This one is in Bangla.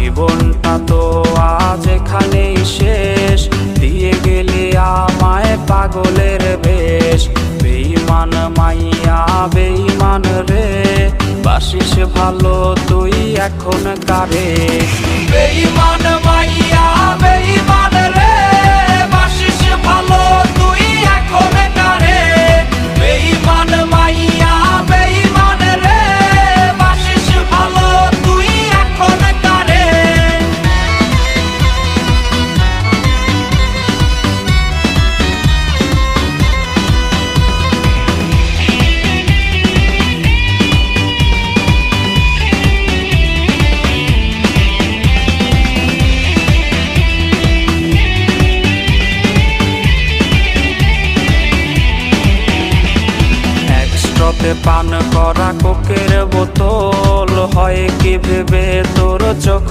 জীবনটা তো আজ এখানেই শেষ, দিয়ে গেলি আমায় পাগলের বেশ। বেঈমান মাইয়া বেঈমান রে, বাসিস ভালো তুই এখন কারে। বেঈমান মাইয়া বেঈমান রে, বাসিস ভালো তুই এখন কারে। বেঈমান মাইয়া বেঈমান রে, বাসিস ভালো তুই এখন কারে। একস্ট্রাতে পান করা কোকের বোতল, হয় কি ভেবে তোর চোখ